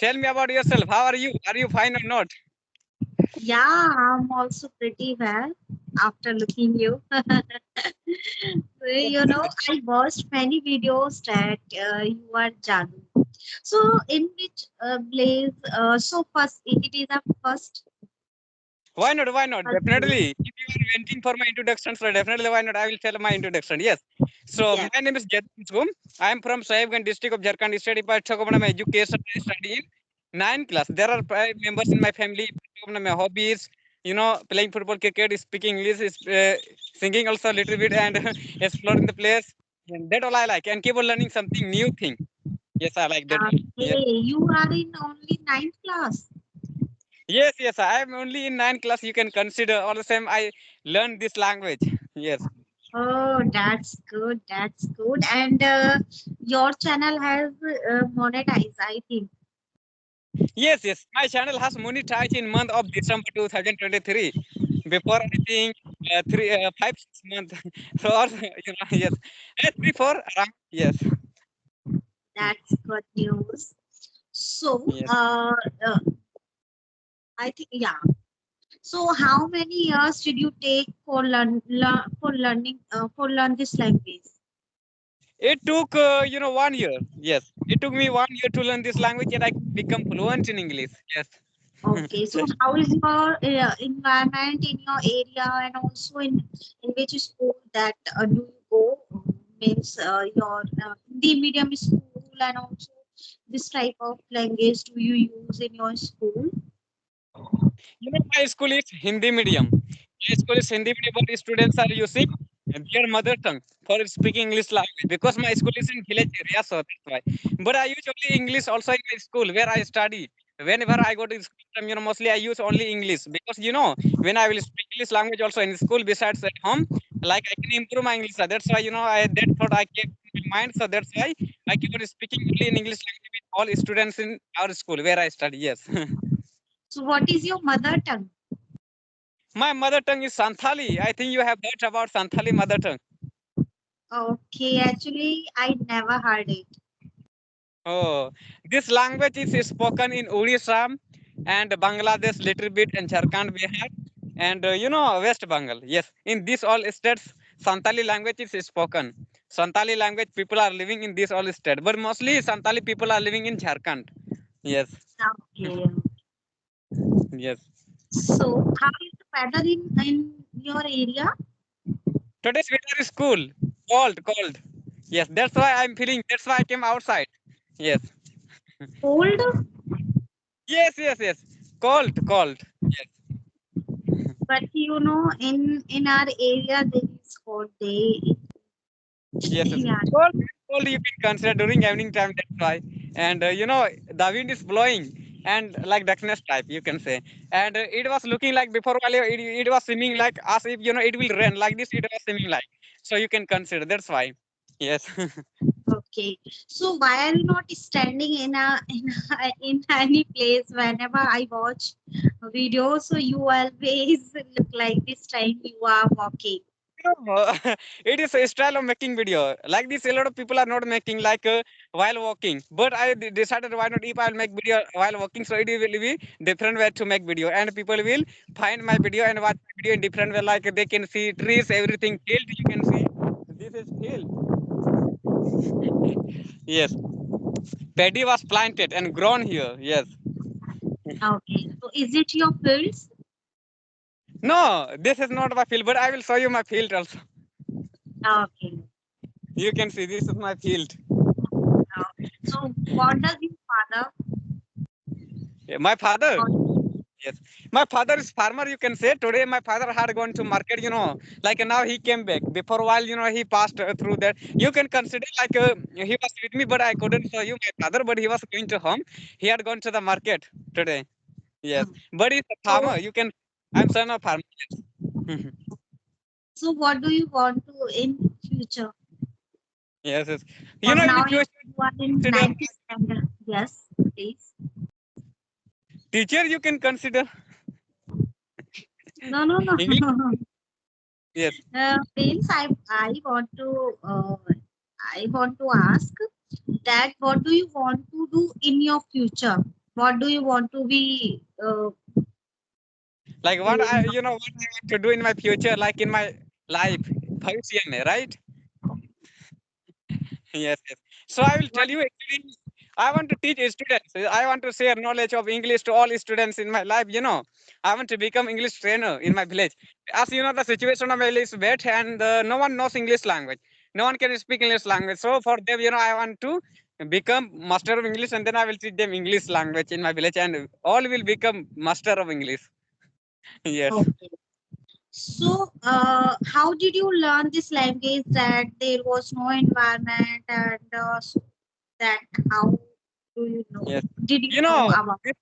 Tell me about yourself. How are you? Are you fine or not? Yeah, I'm also pretty well after looking you. I watched many videos that you are Janu. So, in which place? So first, it is a first. Why not? Why not? First place. Definitely. If you are waiting for my introduction, so definitely why not? I will tell my introduction. Yes. So Yeah. my name is Jethum. I am from Sahibganj district of Jharkhand state. If I talk about my education, I study in 9th class. There are 5 members in my family. If I talk about my hobbies, playing football, cricket, speaking English, singing also a little bit, and exploring the place. And that all I like. And keep on learning something new thing. Yes, I like that. Yes. Okay, you are in only ninth class. Yes, yes. I am only in 9th class. You can consider all the same. I learned this language. Yes. Oh, that's good. That's good. And your channel has monetized, I think. Yes, yes. My channel has monetized in month of December 2023. Before I think 5 6 months. So also, yes. 3 4 around. Yes. That's good news. So, Yes. I think yeah. So, how many years did you take for learn this language? It took 1 year. Yes. It took me 1 year to learn this language and I could become fluent in English. Yes. Okay. So, how is your environment in your area, and also in which school that do you go? Means your Hindi medium school, and also this type of language do you use in your school? My school is Hindi medium. My school is Hindi medium, but students are using their mother tongue for speaking English language because my school is in village area, so that's why. But I use only English also in my school where I study. Whenever I go to school, mostly I use only English because when I will speak English language also in school besides at home, like I can improve my English. So that's why that thought I kept in my mind. So that's why I keep on speaking only in English language with all students in our school where I study. Yes. So, what is your mother tongue? My mother tongue is Santhali. I think you have heard about Santhali mother tongue. Okay, actually, I never heard it. Oh, this language is spoken in Odisha and Bangladesh little bit and Jharkhand, Bihar, and West Bengal. Yes, in these all states, Santali language is spoken. Santali language people are living in these all states, but mostly Santali people are living in Jharkhand. Yes, Okay. yes. So, how is the weather in your area? Today's weather is cool, cold. Yes, that's why I'm feeling. That's why I came outside. Yes. Cold, Yes. Cold. Yes, but in our area there is hot day. yes. Yeah. Cold you can consider during evening time. That's why. And the wind is blowing and like darkness type you can say. And it was looking like before while it was seeming like as if it will rain like this. It was seeming like. So you can consider. That's why. Yes. Okay. So why are you not standing in any place whenever I watch videos? So you always look like this time you are walking. No, it is a style of making video. Like this, a lot of people are not making like while walking. But I decided why not if I'll make video while walking, so it will be different way to make video, and people will find my video and watch my video in different way. Like they can see trees, everything field. You can see this is field. Yes, paddy was planted and grown here. Yes. Okay. So is it your fields? No, this is not my field, but I will show you my field also. Okay. You can see this is my field. So what does your father? Yeah, my father. Yes, my father is farmer. You can say today my father had gone to market. Like now he came back. Before a while, he passed through that. You can consider like he was with me, but I couldn't show you my father. But he was going to home. He had gone to the market today. Yes, but he's a So farmer. You can. I'm son of farmer. Yes. so what do you want to in future? Yes. For In the now future, you are in consider ninth standard. Yes, please. teacher. You can consider No, no, no. English. Yes. Prince, I want to ask that what do you want to do in your future? What do you want to be Like what I, doing? what I want to do in my future, like in my life, bhavisya mein, right? Yes, yes. So I will tell What? you actually, I want to teach students. I want to share knowledge of English to all students in my life. I want to become English trainer in my village. As you know, the situation of my village is bad, and no one knows English language. No one can speak English language. So for them, I want to become master of English, and then I will teach them English language in my village, and all will become master of English. Yes. Okay. So, how did you learn this language that there was no environment and so that how do you know? Yes. Did you You know know, about? this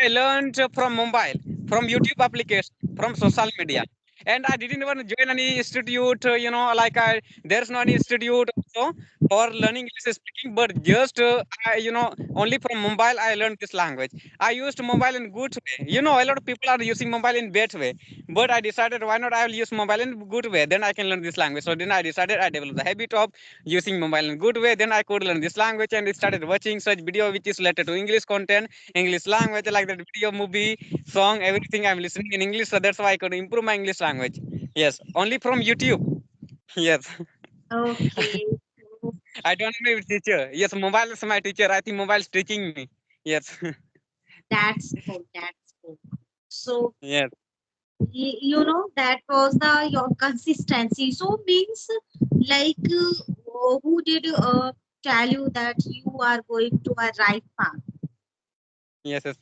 I learned from mobile, from YouTube application, from social media. And I didn't even join any institute, there's no any institute also for learning English speaking, but just, only from mobile I learned this language. I used mobile in good way. A lot of people are using mobile in bad way, but I decided why not I will use mobile in good way, then I can learn this language. So then I decided I developed the habit of using mobile in good way, then I could learn this language and started watching such video which is related to English content, English language, like that video, movie, song, everything I'm listening in English. So that's why I could improve my English language. Yes, only from YouTube. Yes. Okay, so I don't know if teacher. Yes, mobile is my teacher. I think mobile is teaching me. Yes. that's good. That's good. So, Yes. that was the your consistency. So means like who did tell you that you are going to a right path? Yes, yes.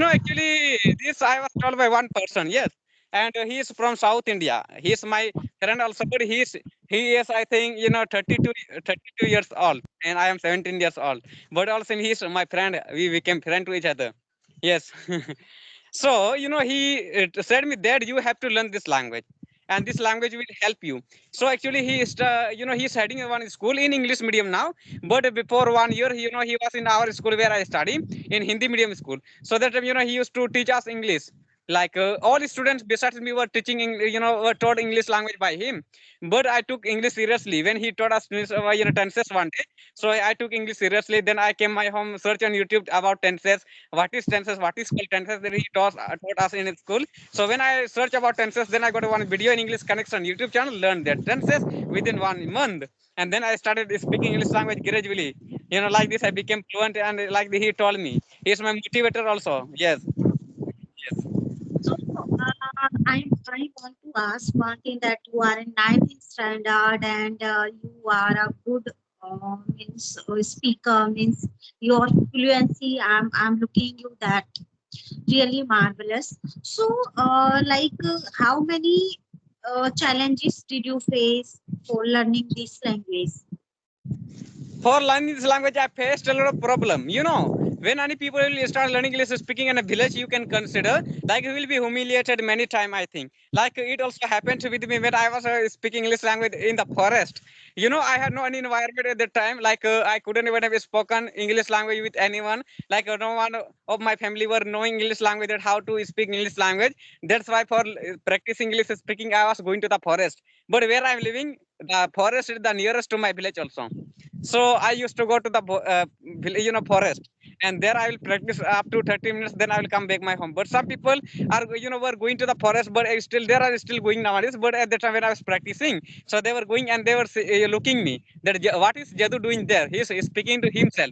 Actually, this I was told by one person. Yes, and he is from South India. He is my friend also, but he is I think 32 years old, and I am 17 years old. But also he is my friend. We became friend to each other. Yes. So, he said me that you have to learn this language, and this language will help you. So actually, he's heading one school in English medium now. But before 1 year, he was in our school where I study in Hindi medium school. So that time, he used to teach us English. Like all students besides me were teaching, were taught English language by him. But I took English seriously when he taught us, tenses one day. So I took English seriously. Then I came my home, search on YouTube about tenses, what is tenses, what is called tenses that he taught us in his school. So when I search about tenses, then I got one video in English connection YouTube channel, learn that tenses within 1 month. And then I started speaking English language gradually. Like this I became fluent, and like he told me. He's my motivator also. Yes. Yes. So I want to ask one thing that you are in ninth standard and you are a good means speaker means your fluency. I'm looking you that really marvelous. So how many challenges did you face for learning this language? For learning this language, I faced a lot of problem. When any people will start learning English speaking in a village, you can consider like you will be humiliated many time. I think like it also happened with me when I was speaking English language in the forest. I had no any environment at that time. Like I couldn't even have spoken English language with anyone. Like no one of my family were knowing English language, that how to speak English language. That's why for practice English speaking, I was going to the forest. But where I'm living, the forest is the nearest to my village also. So I used to go to the forest, and there I will practice up to 30 minutes. Then I will come back my home. But some people are were going to the forest, but still there are still going nowadays. But at the time when I was practicing, so they were going and they were looking me that what is Jadu doing there? He is speaking to himself.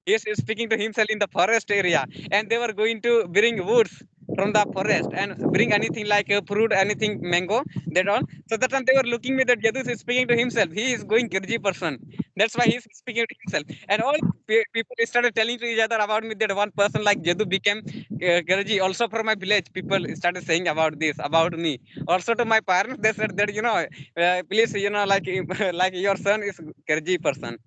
He is speaking to himself in the forest area, and they were going to bring woods from the forest and bring anything like fruit, anything mango, that all. So that time they were looking me that Jadu is speaking to himself. He is going Kirji person. That's why he's speaking to himself. And all people started telling to each other about me that one person like Jadu became Kirji. Also from my village, people started saying about this about me. Also to my parents, they said that please like like your son is Kirji person,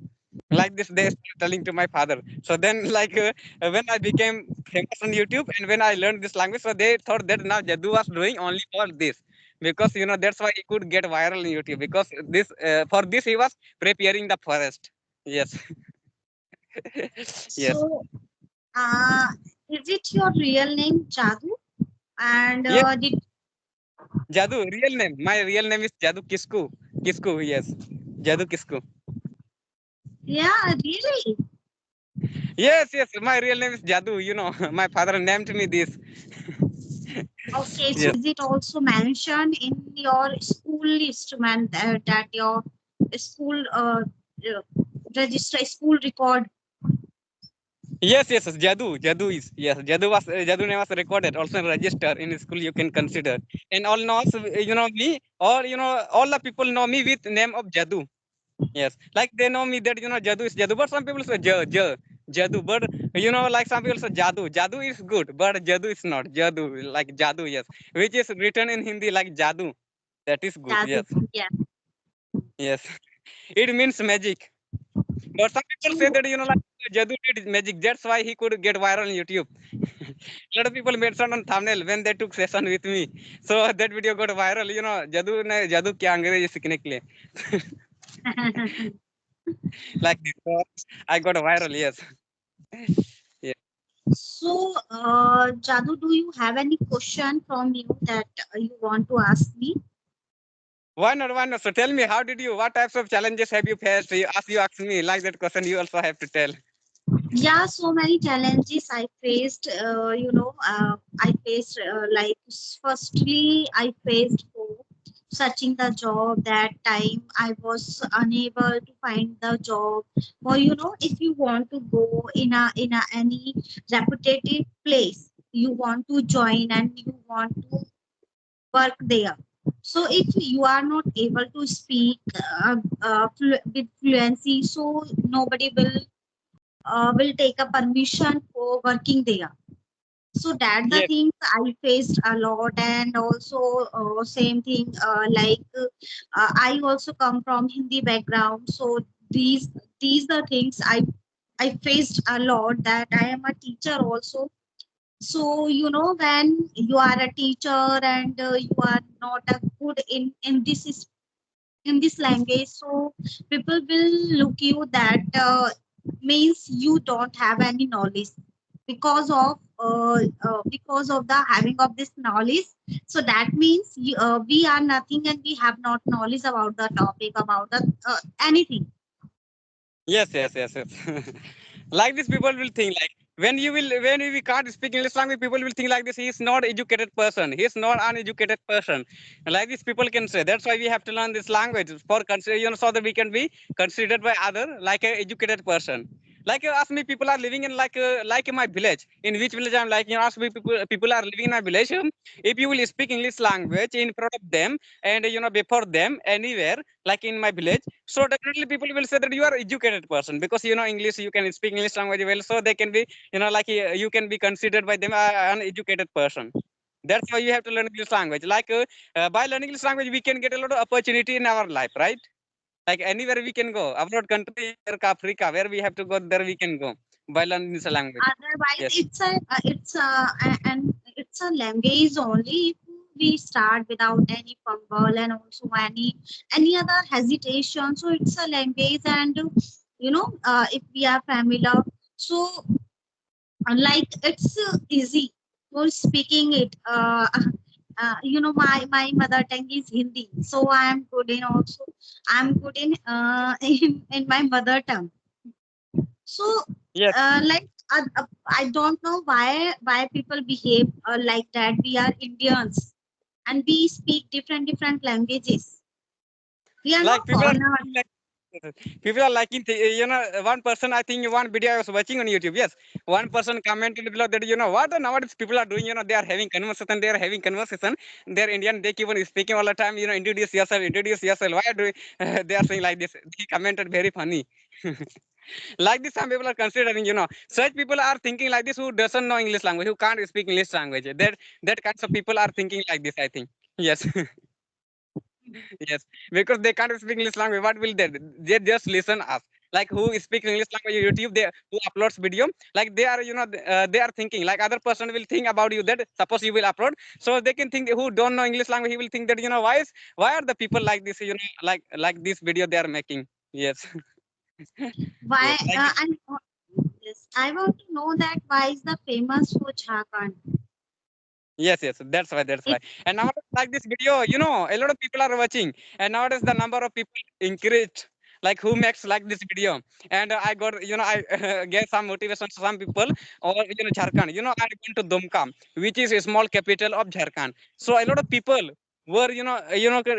like this they started telling to my father. So then like when I became famous on YouTube and when I learned this language, so they thought that now Jaddu was doing only for this, because that's why he could get viral in YouTube, because this for this he was preparing the forest. Yes. Yes. So uh, is it your real name Jadu? And Yes. did Jaddu real name, my real name is Jaddu Kisku. Kisku, yes. Jaddu Kisku. yeah really? Yes, yes. My real name is Jadu. My father named me this. Okay, so Yes. is it also mentioned in your school list, man, that your school uh, register, school record? Yes, yes, yes, Jadu. Jadu is yes. Jadu name was recorded, also registered in school. You can consider, and all knows me, or all the people know me with name of Jadu. Yes, like they know me that Jadu is Jadu, but some people say Jadu, but like some people say Jadu. Jadu is good, but Jadu is not. Jadu like Jadu, yes, which is written in Hindi like Jadu. That is good. Jadu. Yes, Yeah. yes, it means magic. But some people say So that like Jadu did magic. That's why he could get viral on YouTube. A lot of people made some on thumbnail when they took session with me. So that video got viral. Jadu kya अंग्रेजी सीखने के लिए like this. So I got viral. Yes. Yeah. so Jadu, do you have any question from you that you want to ask me? Why not? Why not? So tell me, how did you? What types of challenges have you faced? You ask me like that question. You also have to tell. Yeah, so many challenges I faced. I faced like firstly, I faced for searching the job. That time I was unable to find the job. Or if you want to go in a any reputative place, you want to join and you want to work there. So if you are not able to speak with fluency, so nobody will take a permission for working there. So that the Yes. things I faced a lot, and also same thing I also come from Hindi background. So these these the things I faced a lot. That I am a teacher also. So when you are a teacher and you are not a good in this language, so people will look you that means you don't have any knowledge because of the having of this knowledge. So that means we are nothing and we have not knowledge about the topic, about the anything. Yes, yes, yes, yes. Like this, people will think like when we can't speak English language, people will think like this. He is not educated person. He is not uneducated person. And like this, people can say. That's why we have to learn this language for consider, so that we can be considered by other like a educated person. Like ask me, people are living in like in my village. In which village I'm like, ask me, people are living in my village. If you will speak English language in front of them and before them anywhere, like in my village, so definitely people will say that you are educated person because English, you can speak English language well, so they can be like you can be considered by them an educated person. That's why you have to learn English language. Like by learning English language, we can get a lot of opportunity in our life, right? Like anywhere we can go, abroad country, Africa, where we have to go, there we can go by learning this language. Otherwise Yes. and it's a language only if we start without any fumble and also any other hesitation. So it's a language, and if we are familiar, so like it's easy for speaking it. My mother tongue is Hindi, so I'm good in in my mother tongue. So Yes. like I don't know why people behave like that. We are Indians and we speak different languages. We are Like not people are foreigners. like people are liking one person, I think one video I was watching on YouTube. Yes, one person commented below that what nowadays people are doing, they are having conversation, they're Indian, they keep on speaking all the time, introduce yourself, why do they are saying like this. He commented very funny. Like this, some people are considering, such people are thinking like this, who doesn't know English language, who can't speak English language, that kinds of people are thinking like this, I think. Yes. Yes, because they can't speak English language. What will they? They just listen us. Like who speak English language on YouTube, they who uploads video. Like they are, they are thinking. Like other person will think about you that suppose you will upload, so they can think who don't know English language. He will think that why are the people like this? Like this video they are making. Yes, Why yes, like this. yes, I want to know that why is the famous for Jharkhand? Yes, yes, that's why, that's It why. And nowadays, like this video, a lot of people are watching, and nowadays the number of people increased like who makes like this video. And I got, I gave some motivation to some people, or Jharkhand. I went to Dumka, which is a small capital of Jharkhand. So a lot of people were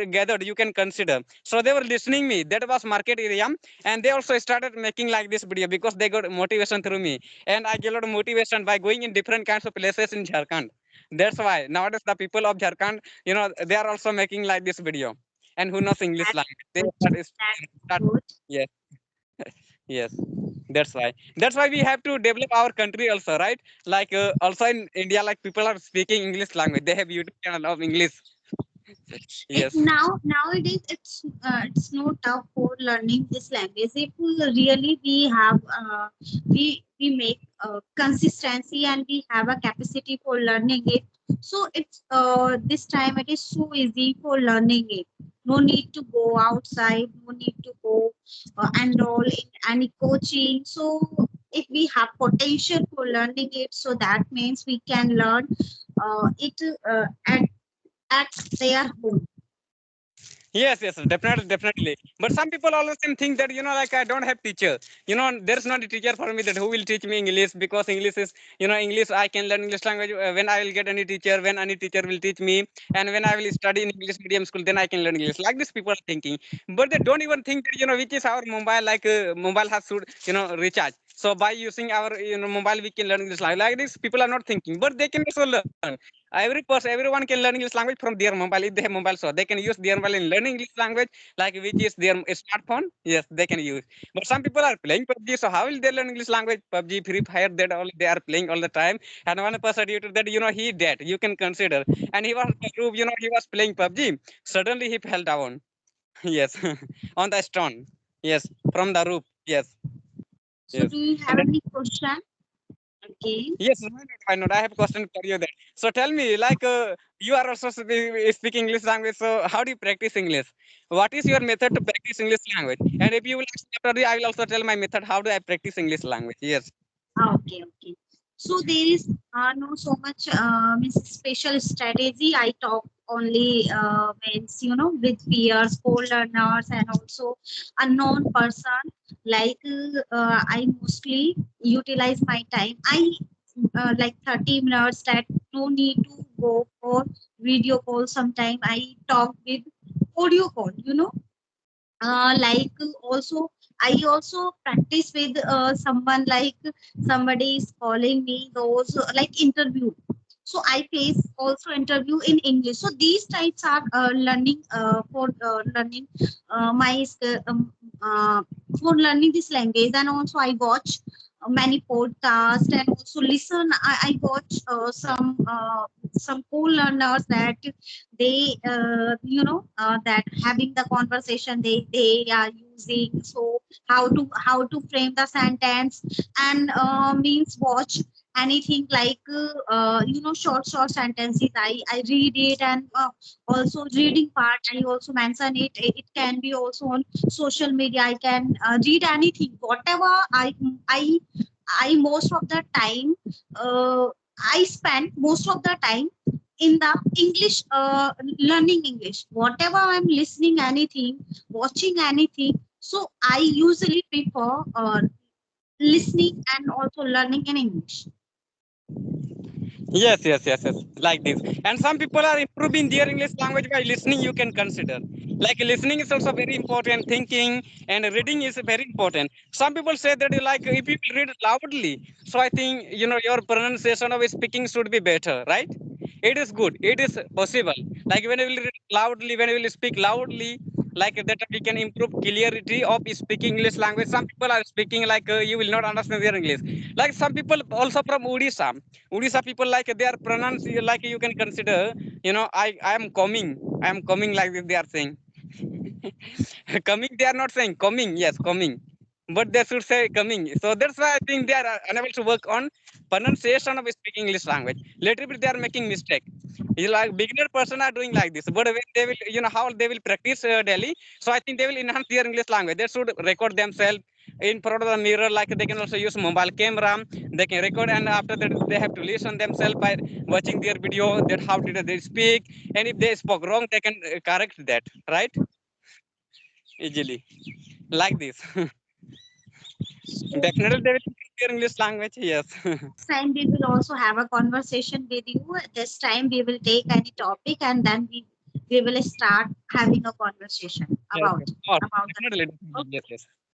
gathered, you can consider. So they were listening me. That was market area, and they also started making like this video because they got motivation through me. And I get a lot of motivation by going in different kinds of places in Jharkhand. That's why nowadays the people of Jharkhand, they are also making like this video. And who knows English That's language, they good. That's start. good. Yes, yes. That's why we have to develop our country also, right? Like also in India, like people are speaking English language. They have YouTube channel of English. It Yes. now nowadays it's no tough for learning this language if really we make consistency and we have a capacity for learning it. So it's this time it is so easy for learning it. No need to go outside, no need to go enroll in any coaching. So if we have potential for learning it, so that means we can learn it at their home. Yes, yes, definitely, definitely. But some people always think that like I don't have teacher. There's not a teacher for me that who will teach me English, because English is English. I can learn English language when I will get any teacher, when any teacher will teach me, and when I will study in English medium school, then I can learn English. Like this, people are thinking, but they don't even think that which is our mobile. Like mobile has should recharge. So by using our mobile, we can learn English language. Like this, people are not thinking, but they can also learn. Everyone can learn English language from their mobile. If they have mobile, so they can use their mobile in learning English language, like which is their smartphone. Yes, they can use. But some people are playing PUBG, so how will they learn English language? PUBG, Free Fire, that all they are playing all the time. And one person due to that, he dead. You can consider. And he was on the roof, he was playing PUBG. Suddenly he fell down. Yes, on the stone. Yes, from the roof. Yes, So, yes. do you And have any question again? yes, why not? Why not? I have a question for you there. So tell me, like, you are also speaking English language. So how do you practice English? What is your method to practice English language? And if you will ask me after, I will also tell my method. How do I practice English language? Yes. Okay, okay. So there is no so much means special strategy. I talk only means with peers, co-learners, and also unknown person. Like I mostly utilize my time. I like 30 minutes. That no need to go for video call. Sometime I talk with audio call. Like also I also practice with someone, like somebody is calling me those like interview, so I face also interview in English. So these types are learning for learning my uh, for learning this language. And also I watch many podcasts and also listen. I watch some cool learners that they that having the conversation they are using. So how to frame the sentence, and means watch anything like short sentences. I read it, and also reading part I also mention it. It can be also on social media. I can read anything, whatever. I most of the time I spend most of the time in the English, learning English. Whatever I'm listening anything, watching anything, so I usually prefer listening and also learning in English. Yes, yes, yes, yes. Like this. And some people are improving their English language by listening, you can consider. Like listening is also very important, thinking and reading is very important. Some people say that like if you read loudly, so I think your pronunciation of speaking should be better, right? It is good. It is possible. Like when you will read loudly, when you will speak loudly, like that we can improve clarity of speaking English language. Some people are speaking like you will not understand their English. Like some people also from Odisha people, like they are pronounced like you can consider, I am coming. I am coming, like they are saying. Coming, they are not saying coming. Yes, coming. But they should say coming. So that's why I think they are unable to work on pronunciation of speaking English language. Little bit they are making mistake. It's like beginner person are doing like this. But when they will, how they will practice daily. So I think they will enhance their English language. They should record themselves in front of the mirror. Like they can also use mobile camera. They can record, and after that they have to listen themselves by watching their video. That how did they speak, and if they spoke wrong, they can correct that, right? Easily. like this. So Definitely they will improve your English language. Yes. time we will also have a conversation with you. This time we will take any topic and then we will start having a conversation Yes, about yes. Oh, about the definitely, topic. definitely. Yes, Okay. yes.